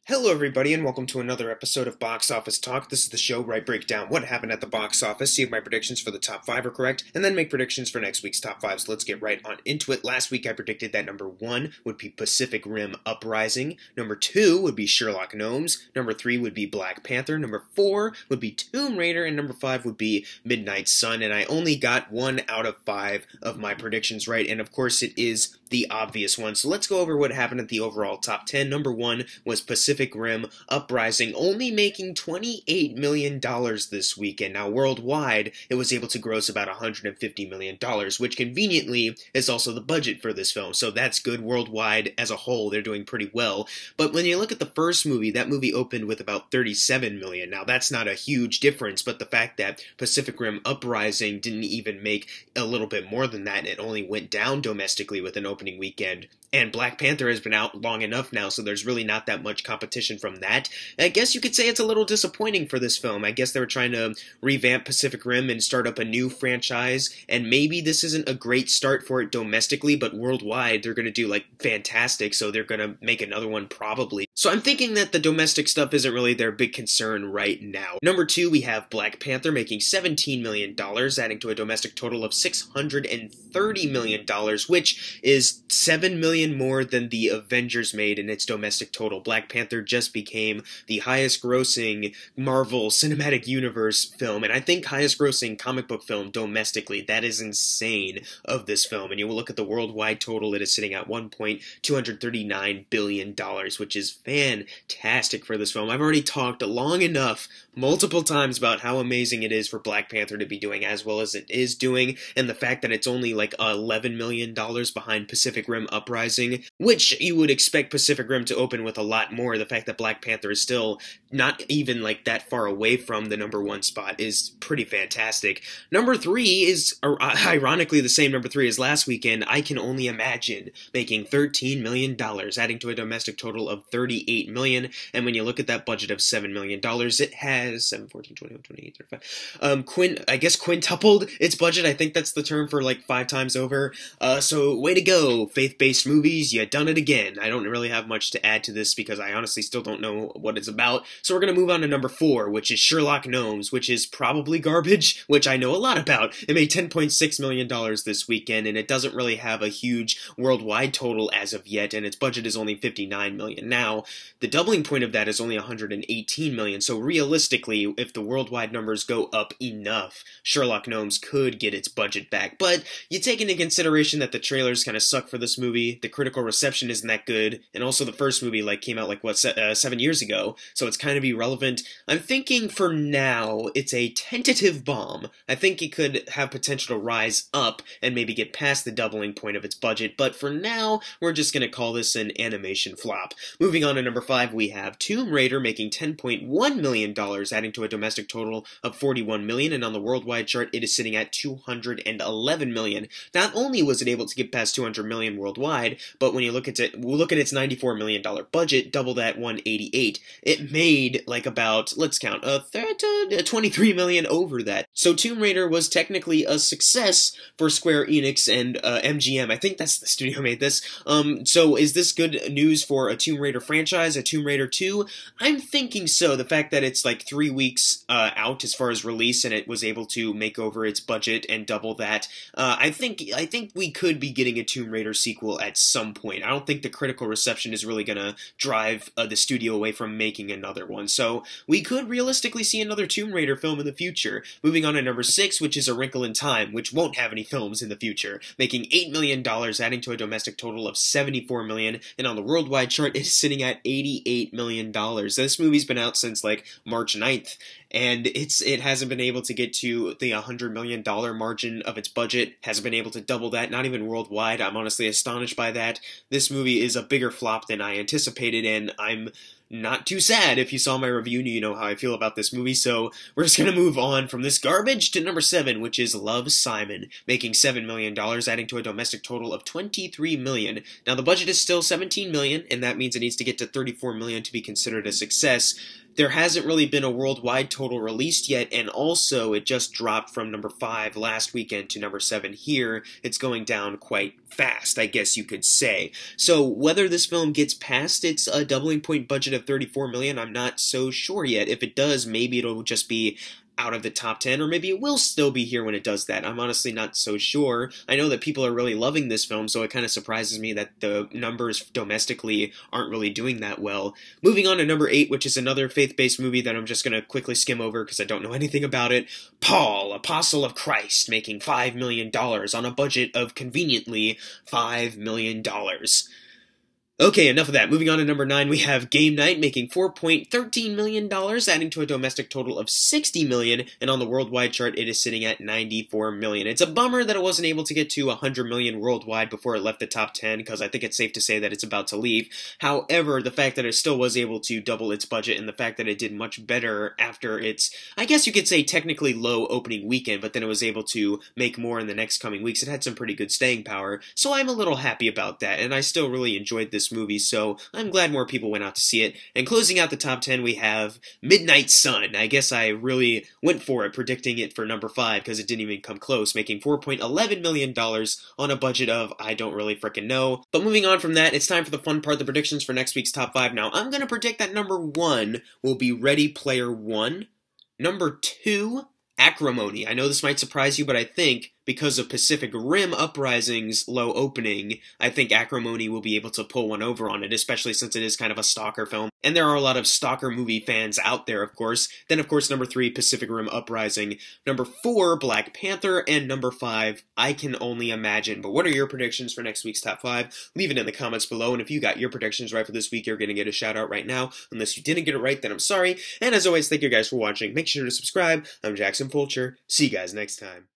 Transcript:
Hello everybody and welcome to another episode of Box Office Talk. This is the show where I break down what happened at the box office, see if my predictions for the top 5 are correct, and then make predictions for next week's top 5. So let's get right on into it. Last week I predicted that number 1 would be Pacific Rim Uprising, number 2 would be Sherlock Gnomes, number 3 would be Black Panther, number 4 would be Tomb Raider, and number 5 would be Midnight Sun, and I only got 1 out of 5 of my predictions right, and of course it is the obvious one. So let's go over what happened at the overall top 10. Number 1 was Pacific Rim Uprising, only making $28 million this weekend. Now, worldwide, it was able to gross about $150 million, which conveniently is also the budget for this film. So that's good worldwide as a whole. They're doing pretty well. But when you look at the first movie, that movie opened with about $37 million. Now, that's not a huge difference, but the fact that Pacific Rim Uprising didn't even make a little bit more than that, and it only went down domestically with an opening weekend. And Black Panther has been out long enough now, so there's really not that much competition from that. I guess you could say it's a little disappointing for this film. I guess they were trying to revamp Pacific Rim and start up a new franchise, and maybe this isn't a great start for it domestically, but worldwide they're going to do, like, fantastic, so they're going to make another one probably. So I'm thinking that the domestic stuff isn't really their big concern right now. Number 2, we have Black Panther making $17 million, adding to a domestic total of $630 million, which is $7 million more than the Avengers made in its domestic total. Black Panther just became the highest grossing Marvel Cinematic Universe film, and I think highest grossing comic book film domestically. That is insane of this film, and you will look at the worldwide total, it is sitting at $1.239 billion, which is fantastic for this film. I've already talked long enough, multiple times, about how amazing it is for Black Panther to be doing as well as it is doing, and the fact that it's only like $11 million behind Pacific Rim Uprising, which you would expect Pacific Rim to open with a lot more. The fact that Black Panther is still not even like that far away from the number 1 spot is pretty fantastic. Number 3 is ironically the same number 3 as last weekend. I Can Only Imagine, making $13 million, adding to a domestic total of $38 million, and when you look at that budget of $7 million, it has 7, 14, 21, 28, 35. Quintupled its budget. I think that's the term for like 5 times over. So way to go, faith-based movies, you done it again. I don't really have much to add to this because I honestly still don't know what it's about. So we're going to move on to number 4, which is Sherlock Gnomes, which is probably garbage, which I know a lot about. It made $10.6 million this weekend, and it doesn't really have a huge worldwide total as of yet, and its budget is only $59 million. Now, the doubling point of that is only $118 million, so realistically, if the worldwide numbers go up enough, Sherlock Gnomes could get its budget back. But you take into consideration that the trailers kind of suck for this movie, the critical reception isn't that good, and also the first movie came out 7 years ago, so it's kind of irrelevant. I'm thinking for now it's a tentative bomb. I think it could have potential to rise up and maybe get past the doubling point of its budget, but for now we're just going to call this an animation flop. Moving on to number 5, we have Tomb Raider making $10.1 million, adding to a domestic total of $41 million, and on the worldwide chart it is sitting at $211 million. Not only was it able to get past $200 million worldwide, but when you look at its $94 million budget, double that 188, it made about, let's count, $23 million over that. So Tomb Raider was technically a success for Square Enix and MGM. I think that's the studio made this. So is this good news for a Tomb Raider franchise, a Tomb Raider 2? I'm thinking so. The fact that it's 3 weeks out as far as release and it was able to make over its budget and double that, I think we could be getting a Tomb Raider sequel at some point. I don't think the critical reception is really going to drive the studio away from making another one. So we could realistically see another Tomb Raider film in the future. Moving on to number 6, which is A Wrinkle in Time, which won't have any films in the future, making $8 million, adding to a domestic total of $74 million, and on the worldwide chart, it's sitting at $88 million. This movie's been out since March 9th, and it hasn't been able to get to the $100 million margin of its budget, hasn't been able to double that, not even worldwide. I'm honestly astonished by that. This movie is a bigger flop than I anticipated, and I'm not too sad. If you saw my review, you know how I feel about this movie, so we're just going to move on from this garbage to number 7, which is Love, Simon, making $7 million, adding to a domestic total of $23 million. Now, the budget is still $17 million, and that means it needs to get to $34 million to be considered a success. there hasn't really been a worldwide total released yet, and also it just dropped from number 5 last weekend to number 7 here. It's going down quite fast, I guess you could say. So whether this film gets past its doubling point budget of $34 million, I'm not so sure yet. If it does, maybe it'll just be out of the top 10, or maybe it will still be here when it does that. I'm honestly not so sure. I know that people are really loving this film, so it kind of surprises me that the numbers domestically aren't really doing that well. Moving on to number 8, which is another faith-based movie that I'm just going to quickly skim over because I don't know anything about it. Paul, Apostle of Christ, making $5 million on a budget of conveniently $5 million. Okay, enough of that. Moving on to number 9, we have Game Night making $4.13 million, adding to a domestic total of $60 million, and on the worldwide chart it is sitting at $94 million. It's a bummer that it wasn't able to get to $100 million worldwide before it left the top 10, because I think it's safe to say that it's about to leave. However, the fact that it still was able to double its budget, and the fact that it did much better after its, I guess you could say, technically low opening weekend, but then it was able to make more in the next coming weeks. It had some pretty good staying power, so I'm a little happy about that, and I still really enjoyed this movie, so I'm glad more people went out to see it. And closing out the top 10, we have Midnight Sun. I guess I really went for it, predicting it for number 5, because it didn't even come close, making $4.11 million on a budget of I don't really frickin' know. But moving on from that, it's time for the fun part, the predictions for next week's top 5. Now, I'm going to predict that number 1 will be Ready Player One. Number 2, Acrimony. I know this might surprise you, but I think because of Pacific Rim Uprising's low opening, I think Acrimony will be able to pull one over on it, especially since it is kind of a stalker film. And there are a lot of stalker movie fans out there, of course. Then, of course, number 3, Pacific Rim Uprising. Number 4, Black Panther. And number 5, I Can Only Imagine. But what are your predictions for next week's top 5? Leave it in the comments below. And if you got your predictions right for this week, you're going to get a shout out right now. Unless you didn't get it right, then I'm sorry. And as always, thank you guys for watching. Make sure to subscribe. I'm Jackson Fulcher. See you guys next time.